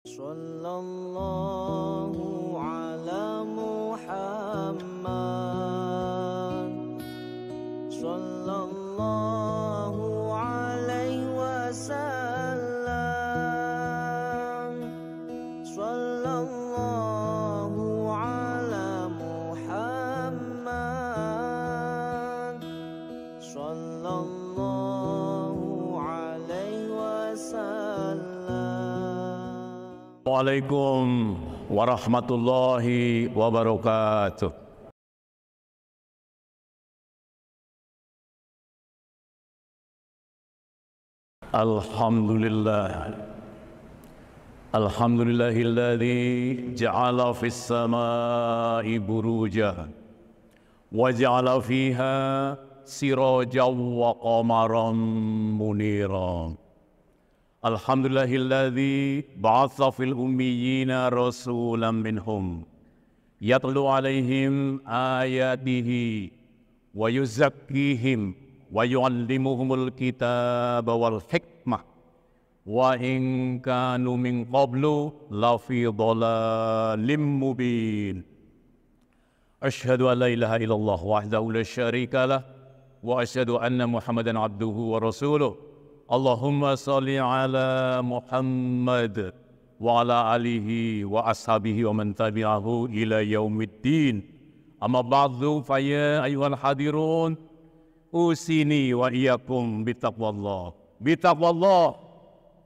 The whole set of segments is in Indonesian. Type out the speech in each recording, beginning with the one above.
Sallallahu ala Muhammad Sallallahu alaihi wasallam Sallallahu ala Muhammad Sallallahu alaihi wasallam. Waalaikumsalam warahmatullahi wabarakatuh. Alhamdulillahilladzi ja'ala fis samaa'i burujan wa ja'ala fiha sirajan wa qamaran muniran. Alhamdulillahilladzi ba'atha fil ummiyina rasulan minhum yatlu alaihim ayatihi wa yuzakkihim wa yu'allimuhumul kitaba wal hikmah wa in kanu min qablu lafi dhalalim mubin. Asyhadu an la ilaha illallah wahdahu la syarika lah wa asyhadu anna Muhammadan abduhu wa rasuluh. Allahumma salli ala Muhammad wa ala alihi wa ashabihi wa man tabi'ahu ila yaumiddin. Amma ba'du fa ya ayyuhal hadirun usini wa iyyakum bitaqwallah. Bitaqwallah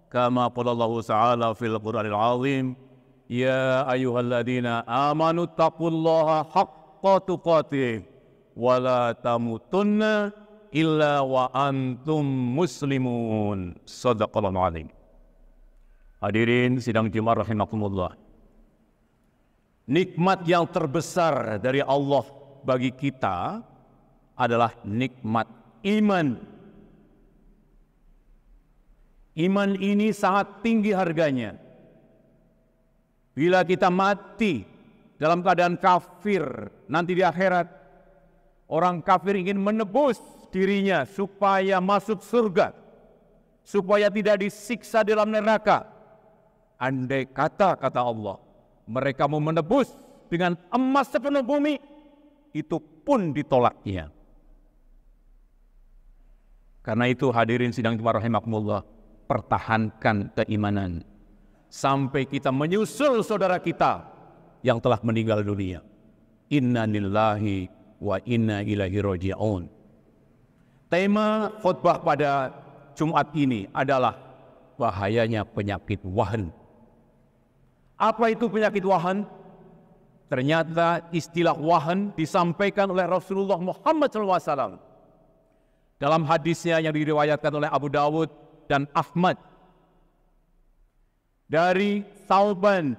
kama qala Allah ta'ala fil Qur'anil azim, ya ayyuhalladzina amanu taqullaha haqqa tuqatih wa la tamutunna illa wa antum muslimun. Shadaqallahu azim. Hadirin sidang Jumat rahimakumullah. Nikmat yang terbesar dari Allah bagi kita adalah nikmat iman. Iman ini sangat tinggi harganya. Bila kita mati dalam keadaan kafir, nanti di akhirat orang kafir ingin menebus dirinya supaya masuk surga, supaya tidak disiksa dalam neraka. Andai kata Allah, mereka mau menebus dengan emas sepenuh bumi, itu pun ditolaknya. Karena itu hadirin sidang Jumat rahimakumullah, pertahankan keimanan sampai kita menyusul saudara kita yang telah meninggal dunia. Inna lillahi wa inna ilaihi raji'un. Tema khutbah pada Jumat ini adalah bahayanya penyakit wahan. Apa itu penyakit wahan? Ternyata istilah wahan disampaikan oleh Rasulullah Muhammad SAW dalam hadisnya yang diriwayatkan oleh Abu Dawud dan Ahmad dari Sauban.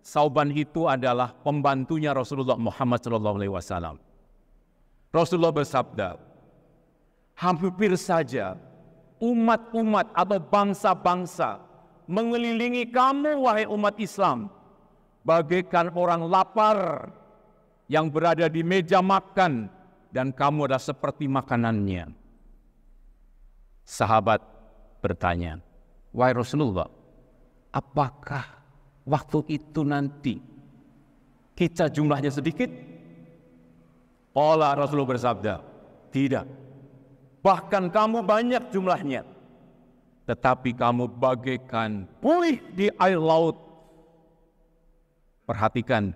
Sauban itu adalah pembantunya Rasulullah Muhammad SAW. Rasulullah bersabda, hampir saja umat-umat atau bangsa-bangsa mengelilingi kamu, wahai umat Islam, bagaikan orang lapar yang berada di meja makan dan kamu adalah seperti makanannya. Sahabat bertanya, wahai Rasulullah, apakah waktu itu nanti kita jumlahnya sedikit? Qala, Rasulullah bersabda, tidak. Bahkan kamu banyak jumlahnya, tetapi kamu bagaikan buih di air laut. Perhatikan,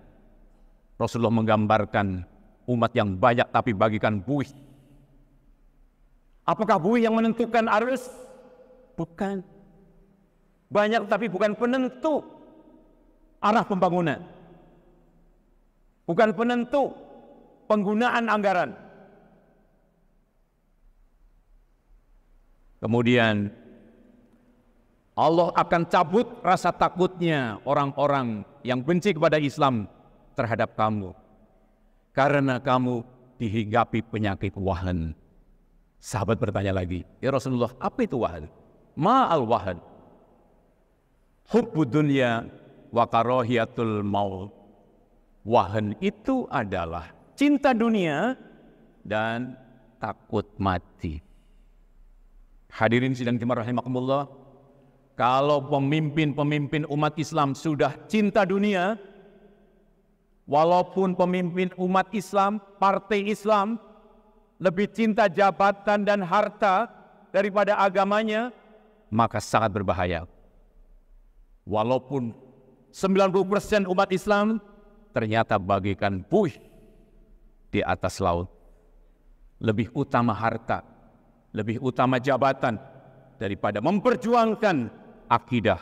Rasulullah menggambarkan umat yang banyak tapi bagaikan buih. Apakah buih yang menentukan arus? Bukan. Banyak tapi bukan penentu arah pembangunan. Bukan penentu penggunaan anggaran. Kemudian Allah akan cabut rasa takutnya orang-orang yang benci kepada Islam terhadap kamu, karena kamu dihinggapi penyakit wahan. Sahabat bertanya lagi, ya Rasulullah, apa itu wahan? Ma'al wahan, hubbud dunya wa karahiyatul maut. Wahan itu adalah cinta dunia dan takut mati. Hadirin sidang jemaah rahimakumullah, Kalau pemimpin-pemimpin umat Islam sudah cinta dunia, walaupun pemimpin umat Islam, partai Islam, lebih cinta jabatan dan harta daripada agamanya, maka sangat berbahaya. Walaupun 90% umat Islam ternyata bagaikan buih di atas laut. Lebih utama harta, lebih utama jabatan daripada memperjuangkan akidah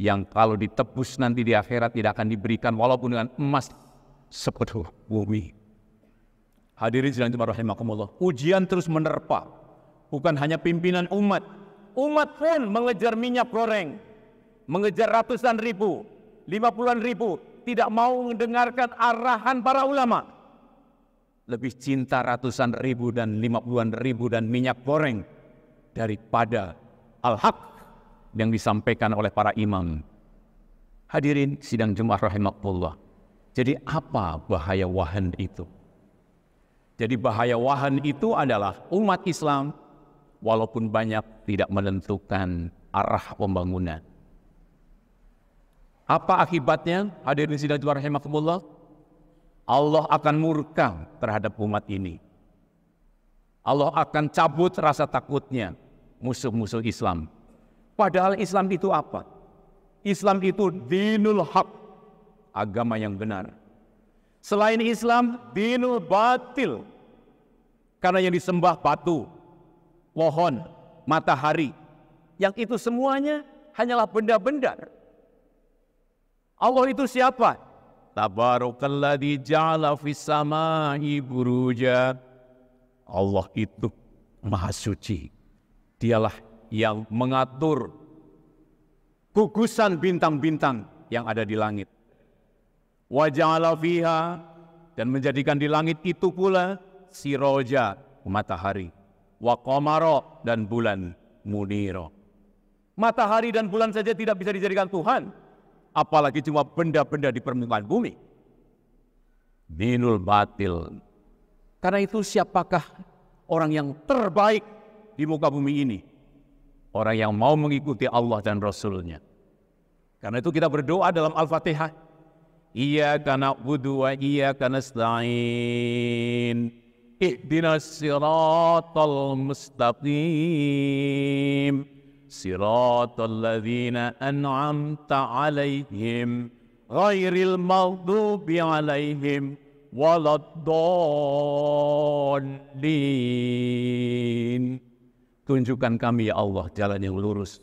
yang kalau ditebus nanti di akhirat tidak akan diberikan walaupun dengan emas sepenuh bumi. Hadirin sekalian rahimakumullah, ujian terus menerpa. Bukan hanya pimpinan umat, umat pun mengejar minyak goreng, mengejar ratusan ribu, 50-an ribu, tidak mau mendengarkan arahan para ulama. Lebih cinta ratusan ribu dan 50-an ribu dan minyak goreng daripada al-haq yang disampaikan oleh para imam. Hadirin sidang jemaah rahimakumullah. Jadi apa bahaya wahan itu? Jadi bahaya wahan itu adalah umat Islam walaupun banyak tidak menentukan arah pembangunan. Apa akibatnya? Hadirin sidang jemaah rahimakumullah. Allah akan murka terhadap umat ini. Allah akan cabut rasa takutnya musuh-musuh Islam. Padahal Islam itu apa? Islam itu dinul haq, agama yang benar. Selain Islam, dinul batil. Karena yang disembah batu, pohon, matahari. Yang itu semuanya hanyalah benda-benda. Allah itu siapa? Tabarakalladzi ja'ala fis samai buruja. Allah itu maha suci. Dialah yang mengatur gugusan bintang-bintang yang ada di langit. Wa ja'ala fiha, dan menjadikan di langit itu pula siroja, matahari, wa qamara, dan bulan, muniro. Matahari dan bulan saja tidak bisa dijadikan Tuhan, apalagi cuma benda-benda di permukaan bumi. Dinul batil. Karena itu siapakah orang yang terbaik di muka bumi ini? Orang yang mau mengikuti Allah dan Rasul-Nya. Karena itu kita berdoa dalam Al-Fatihah. Iyyaka na'budu wa iyyaka nasta'in. Ihdinas siratal mustaqim. Siratal ladzina an'amta 'alaihim ghairil maghdubi 'alaihim waladdallin. Tunjukkan kami ya Allah jalan yang lurus,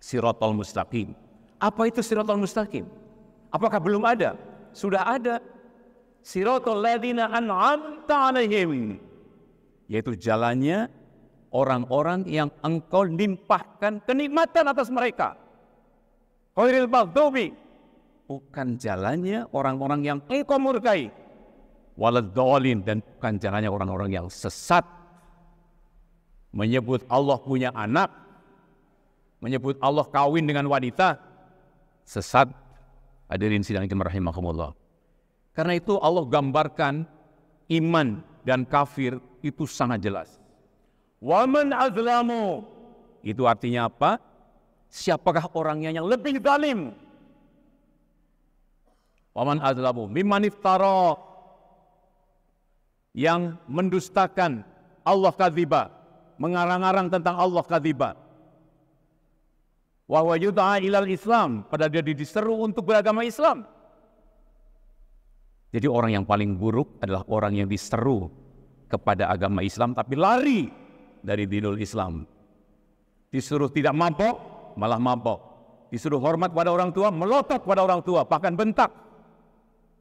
siratal mustaqim. Apa itu siratal mustaqim? Apakah belum ada? Sudah ada. Siratal ladzina an'amta 'alaihim, yaitu jalannya orang-orang yang engkau limpahkan kenikmatan atas mereka. Ghairil maghdubi, bukan jalannya orang-orang yang engkau murkai. Waladdallin, dan bukan jalannya orang-orang yang sesat. Menyebut Allah punya anak, menyebut Allah kawin dengan wanita, sesat. Hadirin sidang rahimakumullah. Karena itu Allah gambarkan iman dan kafir itu sangat jelas. Waman azlamu, itu artinya apa? Siapakah orangnya yang lebih zalim? Waman azlamu mimman iftara, yang mendustakan Allah kadziba, mengarang-arang tentang Allah kadziba. Wa huwa yud'a ilal Islam, pada dia diseru untuk beragama Islam. Jadi orang yang paling buruk adalah orang yang diseru kepada agama Islam tapi lari dari dinul Islam. Disuruh tidak mabok, malah mabok. Disuruh hormat pada orang tua, melotot pada orang tua, bahkan bentak.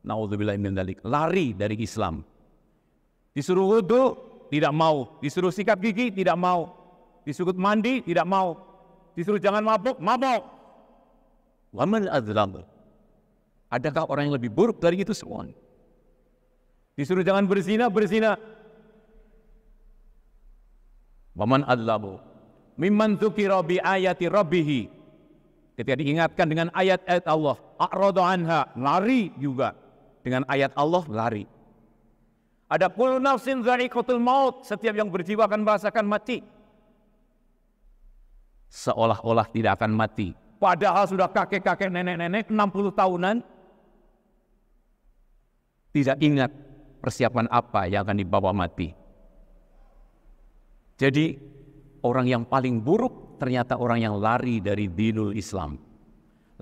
Nauzubillahi min dzalik, lari dari Islam. Disuruh wudu, tidak mau. Disuruh sikat gigi, tidak mau. Disuruh mandi, tidak mau. Disuruh jangan mabuk, mabuk. Waman adzlam. Adakah orang yang lebih buruk dari itu semua? Disuruh jangan berzina, berzina. Waman adzlamu mimman dzukira bi ayati rabbih, ketika diingatkan dengan ayat-ayat Allah, a'rada anha, lari juga dengan ayat Allah, lari. Ada kullu nafsin dha'iqatul maut, setiap yang berjiwa akan merasakan mati. seolah-olah tidak akan mati. Padahal sudah kakek-kakek, nenek-nenek 60 tahunan, tidak ingat persiapan apa yang akan dibawa mati. Jadi orang yang paling buruk ternyata orang yang lari dari dinul Islam,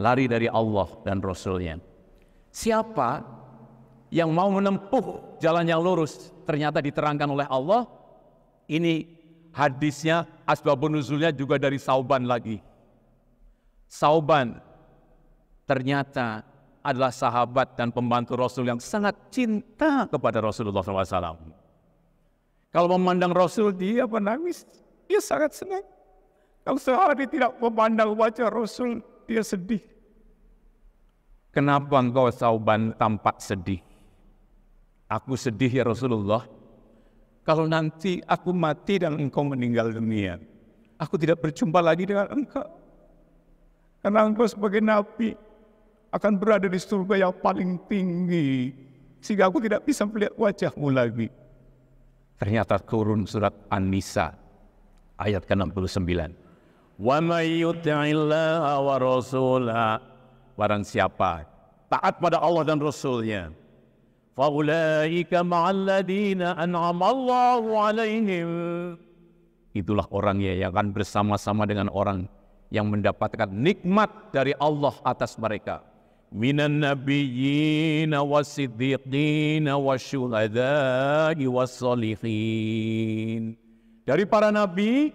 lari dari Allah dan Rasul-Nya. Siapa yang mau menempuh jalan yang lurus ternyata diterangkan oleh Allah. Ini hadisnya, asbabun nuzulnya juga dari Sauban lagi. Sauban ternyata adalah sahabat dan pembantu Rasul yang sangat cinta kepada Rasulullah SAW. Kalau memandang Rasul, dia menangis, dia sangat senang. Kalau sehari tidak memandang wajah Rasul, dia sedih. Kenapa engkau Sauban tampak sedih? Aku sedih ya Rasulullah, kalau nanti aku mati dan engkau meninggal dunia, aku tidak berjumpa lagi dengan engkau. Karena engkau sebagai Nabi akan berada di surga yang paling tinggi, sehingga aku tidak bisa melihat wajahmu lagi. Ternyata turun surat An-Nisa ayat ke-69. Wa may yuti'illaha wa rasulahu, barang siapa taat pada Allah dan Rasul-Nya, fa ulaika ma'al ladzina an'ama Allahu 'alaihim, itulah orangnya yang akan bersama-sama dengan orang yang mendapatkan nikmat dari Allah atas mereka. Minan nabiyyin was-siddiqin wasyuhada'i was-sholihin. Dari para nabi,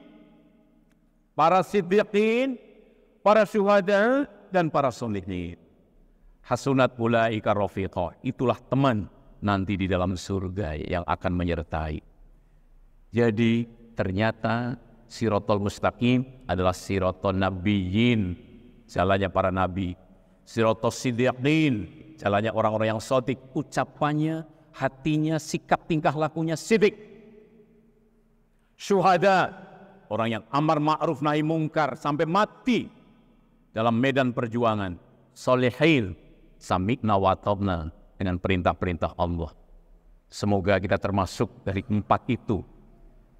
para siddiqin, para syuhada dan para sholihin. Hasunat ulaika rafiqa, itulah teman nanti di dalam surga yang akan menyertai. Jadi ternyata Siratal Mustaqim adalah Siratal Nabiyyin, jalannya para nabi. Siratal Siddiqin, jalannya orang-orang yang shadiq, ucapannya, hatinya, sikap tingkah lakunya sidik. Syuhada, orang yang amar ma'ruf nahi mungkar sampai mati dalam medan perjuangan. Sholihin, sami'na wa ata'na, dengan perintah-perintah Allah. Semoga kita termasuk dari 4 itu.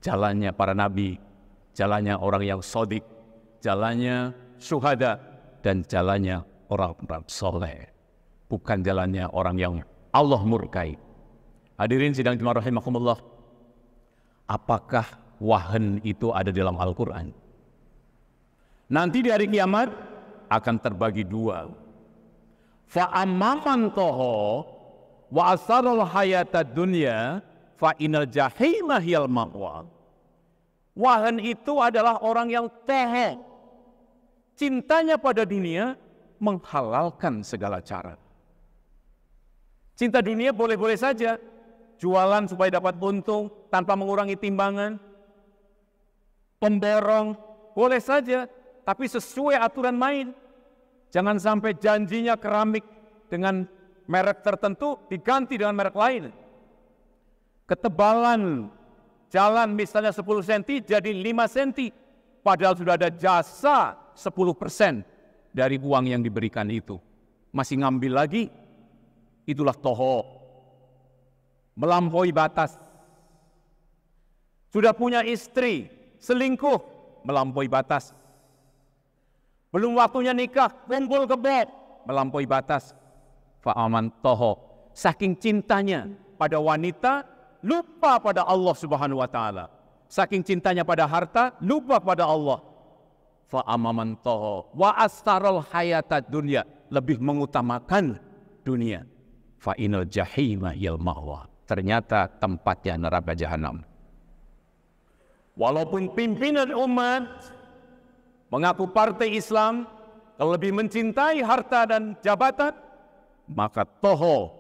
Jalannya para nabi, jalannya orang yang shadiq, jalannya syuhada, dan jalannya orang-orang soleh, bukan jalannya orang yang Allah murkai. Hadirin sidang jemaah rahimakumullah, apakah wahan itu ada dalam Al-Quran? Nanti di hari kiamat akan terbagi 2. Fa'amman toho wa asarul hayatad dunya fa inal jahima hiyal ma'wa. Wahan itu adalah orang yang toho, cintanya pada dunia menghalalkan segala cara. Cinta dunia boleh-boleh saja, jualan supaya dapat untung tanpa mengurangi timbangan, pemborong boleh saja, tapi sesuai aturan main. Jangan sampai janjinya keramik dengan merek tertentu diganti dengan merek lain. Ketebalan jalan misalnya 10 cm jadi 5 cm, padahal sudah ada jasa 10% dari uang yang diberikan itu. Masih ngambil lagi, itulah toho. Melampaui batas. Sudah punya istri, selingkuh, melampaui batas. Belum waktunya nikah, kumpul kebet, melampaui batas. Fa'aman toho, saking cintanya pada wanita, lupa pada Allah Subhanahu wa ta'ala. Saking cintanya pada harta, lupa pada Allah. Fa'amaman toho wa astarul hayatad dunya, lebih mengutamakan dunia. Fa'inal jahima yal ma'wa, ternyata tempatnya neraka jahanam. Walaupun pimpinan umat mengaku partai Islam, kalau lebih mencintai harta dan jabatan, maka toho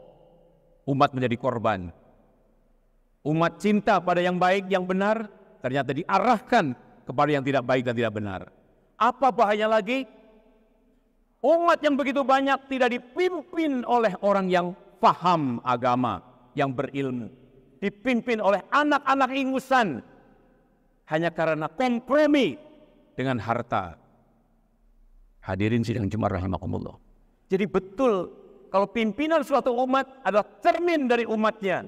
umat menjadi korban. Umat cinta pada yang baik, yang benar, ternyata diarahkan kepada yang tidak baik dan tidak benar. Apa bahaya lagi? Umat yang begitu banyak tidak dipimpin oleh orang yang paham agama, yang berilmu. Dipimpin oleh anak-anak ingusan, hanya karena kompromi dengan harta. Hadirin sidang jemaah rahimakumullah. Jadi betul, kalau pimpinan suatu umat adalah cermin dari umatnya.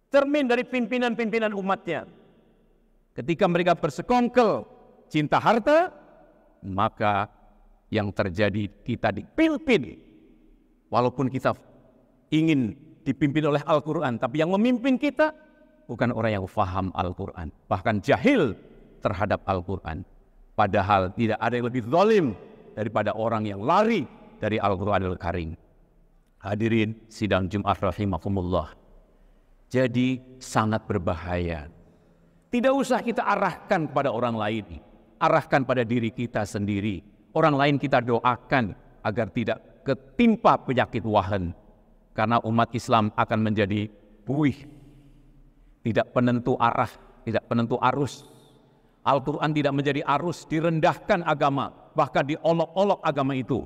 Cermin dari pimpinan-pimpinan umatnya. Ketika mereka bersekongkol cinta harta, maka yang terjadi kita dipimpin. Walaupun kita ingin dipimpin oleh Al-Quran, tapi yang memimpin kita bukan orang yang faham Al-Quran, bahkan jahil terhadap Al-Quran. Padahal tidak ada yang lebih zalim daripada orang yang lari dari Al-Quranul Karim. Hadirin sidang Jumat rahimakumullah. Jadi sangat berbahaya. Tidak usah kita arahkan kepada orang lain, arahkan pada diri kita sendiri. Orang lain kita doakan agar tidak ketimpa penyakit wahan. Karena umat Islam akan menjadi buih, tidak penentu arah, tidak penentu arus. Al-Quran tidak menjadi arus, direndahkan agama, bahkan diolok-olok agama itu.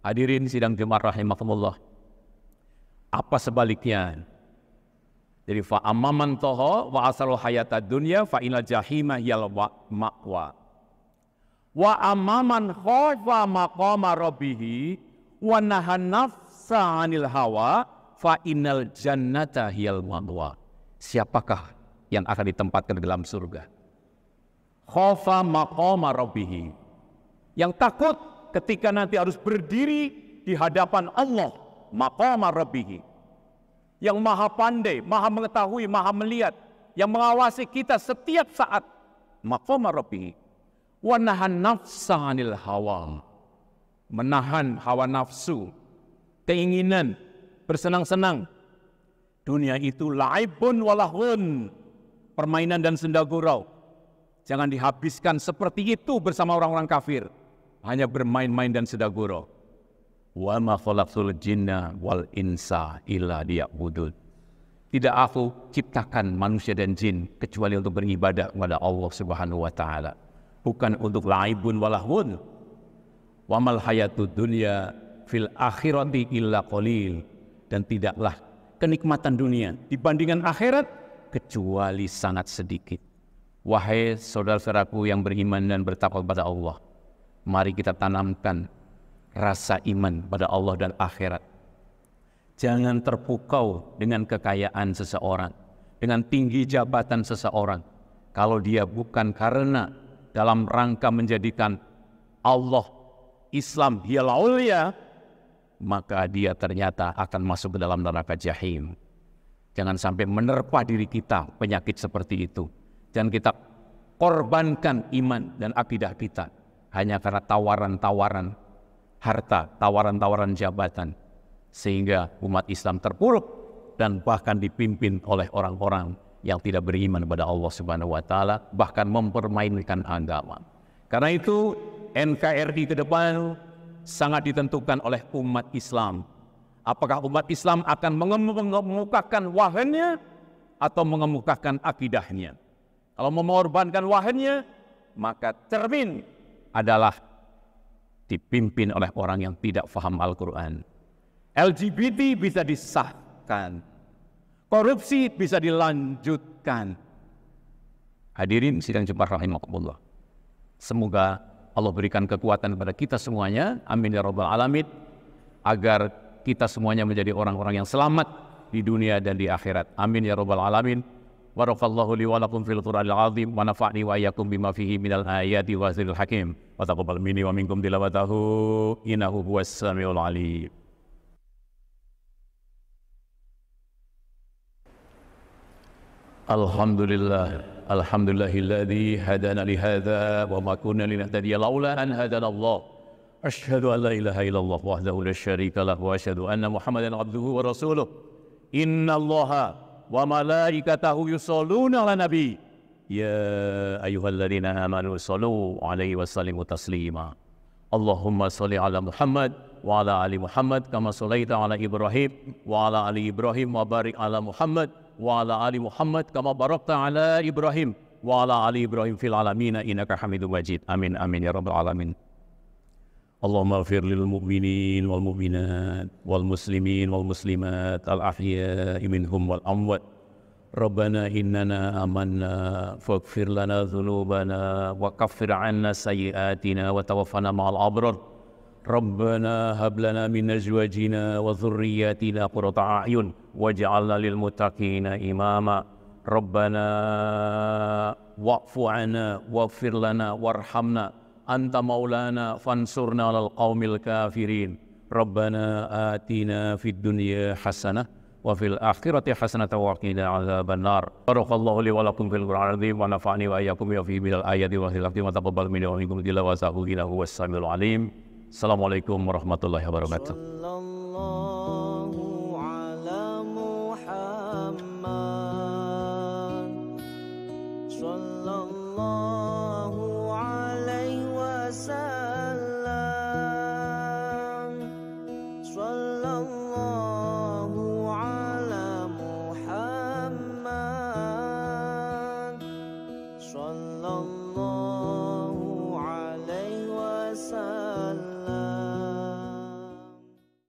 Hadirin sidang jemaah rahimakumullah. Apa sebaliknya? Jadi fa'amman toho wa asal hayatad dunya fa inal jahima yal ma'wa. Wa amman khafa maqama rabbih wa nahan nafsa 'anil hawa fa innal jannata hiyal ma'wa. Siapakah yang akan ditempatkan dalam surga? Khafa maqama rabbih, yang takut ketika nanti harus berdiri di hadapan Allah, maqama rabbih, yang maha pandai, maha mengetahui, maha melihat, yang mengawasi kita setiap saat, maqama rabbih. Wa nahan nafsa 'anil hawa, menahan hawa nafsu, keinginan bersenang-senang. Dunia itu laibun walahun, permainan dan senda gurau. Jangan dihabiskan seperti itu bersama orang-orang kafir, hanya bermain-main dan senda gurau. Wa ma khalaqtul jinna wal insa illa liya'budun. Tidak aku ciptakan manusia dan jin kecuali untuk beribadah kepada Allah Subhanahu wa taala, bukan untuk laibun walahun. Wa mal hayatud dunya fil akhirati illa qalil, dan tidaklah kenikmatan dunia dibandingkan akhirat kecuali sangat sedikit. Wahai saudara-saudaraku yang beriman dan bertakwa kepada Allah, mari kita tanamkan rasa iman pada Allah dan akhirat. Jangan terpukau dengan kekayaan seseorang, dengan tinggi jabatan seseorang, kalau dia bukan karena dalam rangka menjadikan Allah, Islam hiyal aulia, maka dia ternyata akan masuk ke dalam neraka jahim. Jangan sampai menerpa diri kita penyakit seperti itu. Dan kita korbankan iman dan akidah kita hanya karena tawaran-tawaran harta, tawaran-tawaran jabatan, sehingga umat Islam terpuruk dan bahkan dipimpin oleh orang-orang yang tidak beriman kepada Allah Subhanahu wa taala, bahkan mempermainkan agama. Karena itu NKRI ke depan sangat ditentukan oleh umat Islam. Apakah umat Islam akan mengemukakan wahannya atau mengemukakan akidahnya? Kalau mengorbankan wahannya, maka cermin adalah dipimpin oleh orang yang tidak faham Al-Quran. LGBT bisa disahkan, korupsi bisa dilanjutkan. Hadirin sidang Jumat rahimakumullah. Semoga Allah berikan kekuatan kepada kita semuanya, amin ya rabbal alamin, agar kita semuanya menjadi orang-orang yang selamat di dunia dan di akhirat, amin ya rabbal alamin. Barakallahu li wa lakum fil Qur'anil azim wa nafa'ni wa iyyakum bima fihi minal ayati wa zikril hakim wa taqabbal minni wa minkum tilawatahu innahu huwas samiul alim. Alhamdulillah, alhamdulillahilladzi hadana li hadza wa ma kunna linahtadiya laula an hadana Allah. Asyhadu an la ilaha illallah wahdahu la syarika lah wa asyhadu anna Muhammadan abduhu wa rasuluh. Innallaha wa malaikatahu yusholluna ala nabi ya ayyuhalladzina amanu shollu alaihi wasallimu taslima. Allahumma sholli ala Muhammad wa ala ali Muhammad kama shallaita ala Ibrahim wa ala ali Ibrahim wa barik ala Muhammad wa ala ali Muhammad kama barakta ala Ibrahim wa ala ali Ibrahim fil alamin innaka Hamidum Majid. Amin amin ya rabbal alamin. Allahumma ighfir lil mu'minin wal mu'minat wal muslimin wal muslimat al ahya'i minhum wal amwat. Rabbana innana amanna faghfir lana dhunubana wa kaffir 'anna sayyi'atina wa tawaffana ma'al abrar. Rabbana hab lana min azwajina wa dhurriyyatina qurrata a'yun waj'alna lil muttaqina imama. Rabbana wa'fu 'anna waghfir lana warhamna anta maulana fansurna 'alal qaumil kafirin. Rabbana atina fid dunya hasanah wa fil akhirati hasanah wa qina 'adzabannar. Barakallahu li wa lakum fil Qur'anil 'azim wa nafa'ani wa iyyakum bi minal ayati wa hilafti wa taqabbal minni wa minkum tilawasahu innahu was-sami'ul 'alim. Assalamualaikum warahmatullahi wabarakatuh. Sallallahu ala Muhammad. Sallallahu